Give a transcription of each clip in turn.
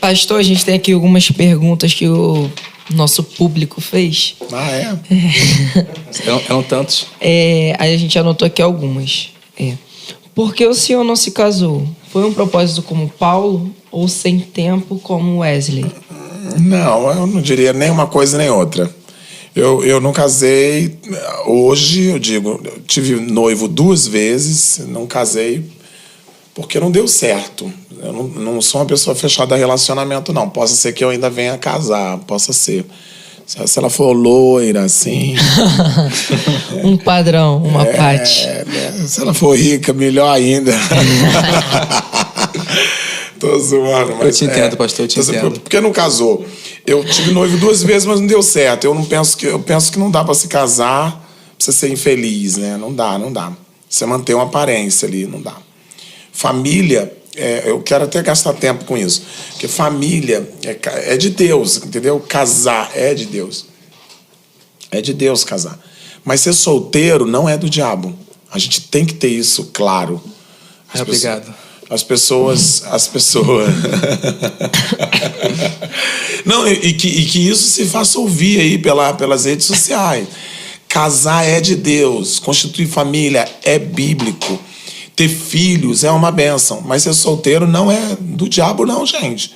Pastor, a gente tem aqui algumas perguntas que o nosso público fez. Ah, é? Eram tantos. Aí a gente anotou aqui algumas. Por que o senhor não se casou? Foi um propósito como Paulo ou sem tempo como Wesley? Não, eu não diria nem uma coisa nem outra. Eu não casei. Hoje, eu digo, eu tive noivo 2 vezes, não casei porque não deu certo. Eu não sou uma pessoa fechada a relacionamento, não. Possa ser que eu ainda venha casar, possa ser. Se ela for loira, assim... Um padrão, uma Paty. Se ela for rica, melhor ainda. Tô zoando, mas... Eu te entendo, pastor, eu te entendo. Por que não casou? Eu tive noivo 2 vezes, mas não deu certo. Eu penso que não dá pra se casar, pra você ser infeliz, né? Não dá. Você manter uma aparência ali, não dá. Família... eu quero até gastar tempo com isso. Porque família é de Deus, entendeu? Casar é de Deus. É de Deus casar. Mas ser solteiro não é do diabo. A gente tem que ter isso claro. Obrigado. As pessoas... Não, e que isso se faça ouvir aí pelas redes sociais. Casar é de Deus. Constituir família é bíblico. Ter filhos é uma bênção, mas ser solteiro não é do diabo, não, gente.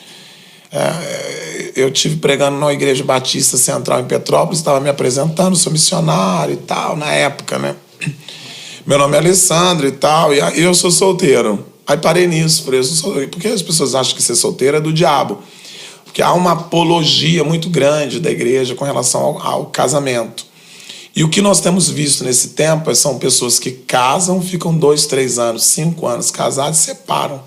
Eu tive pregando numa igreja batista central em Petrópolis, estava me apresentando, sou missionário e tal, na época, né? Meu nome é Alessandro e tal, e eu sou solteiro. Aí parei nisso, falei, eu sou solteiro. Por que as pessoas acham que ser solteiro é do diabo? Porque há uma apologia muito grande da igreja com relação ao casamento. E o que nós temos visto nesse tempo são pessoas que casam, ficam 2, 3 anos, 5 anos casados e separam.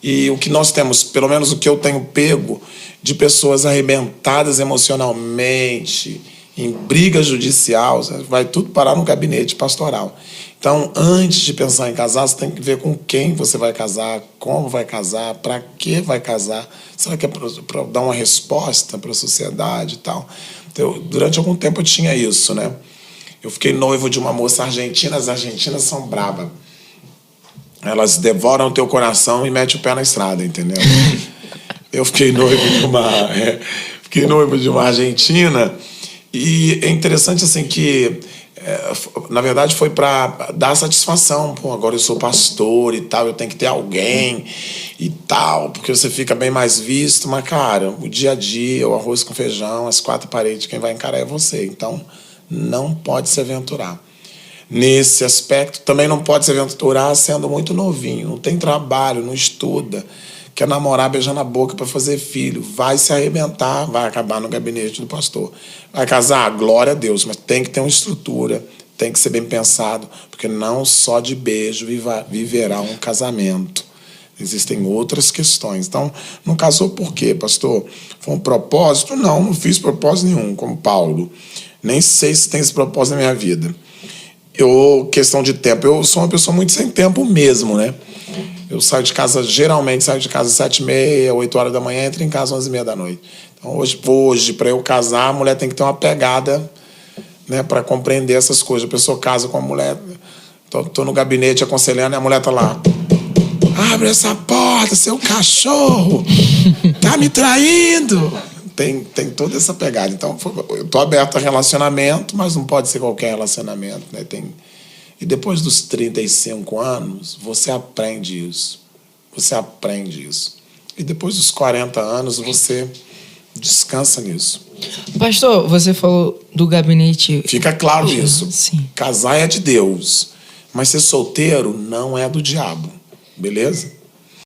E o que nós temos, pelo menos o que eu tenho pego, de pessoas arrebentadas emocionalmente, em briga judicial, vai tudo parar no gabinete pastoral. Então, antes de pensar em casar, você tem que ver com quem você vai casar, como vai casar, para que vai casar. Será que é para dar uma resposta para a sociedade e tal? Então, durante algum tempo eu tinha isso, né? Eu fiquei noivo de uma moça argentina. As argentinas são brabas. Elas devoram o teu coração e metem o pé na estrada, entendeu? Eu fiquei noivo de uma argentina. E é interessante assim que, na verdade, foi para dar satisfação. Pô, agora eu sou pastor e tal, eu tenho que ter alguém e tal, porque você fica bem mais visto. Mas, cara, o dia a dia, o arroz com feijão, as 4 paredes, quem vai encarar é você. Então, não pode se aventurar. Nesse aspecto, também não pode se aventurar sendo muito novinho. Não tem trabalho, não estuda, quer namorar beijando a boca para fazer filho. Vai se arrebentar, vai acabar no gabinete do pastor. Vai casar? Glória a Deus, mas tem que ter uma estrutura, tem que ser bem pensado, porque não só de beijo viverá um casamento. Existem outras questões. Então, não casou por quê, pastor? Foi um propósito? Não fiz propósito nenhum, como Paulo. Nem sei se tem esse propósito na minha vida. Questão de tempo, eu sou uma pessoa muito sem tempo mesmo, né? Eu geralmente saio de casa às 7h30, 8 horas da manhã, entro em casa às 11h30 da noite. Então, hoje para eu casar, a mulher tem que ter uma pegada, né, para compreender essas coisas. A pessoa casa com a mulher, tô no gabinete aconselhando e a mulher tá lá. Abre essa porta, seu cachorro! Tá me traindo! Tem toda essa pegada. Então, eu tô aberto a relacionamento, mas não pode ser qualquer relacionamento, né? E depois dos 35 anos, você aprende isso. E depois dos 40 anos, você descansa nisso. Pastor, você falou do gabinete... Fica claro isso. Sim. Casar é de Deus, mas ser solteiro não é do diabo. Beleza?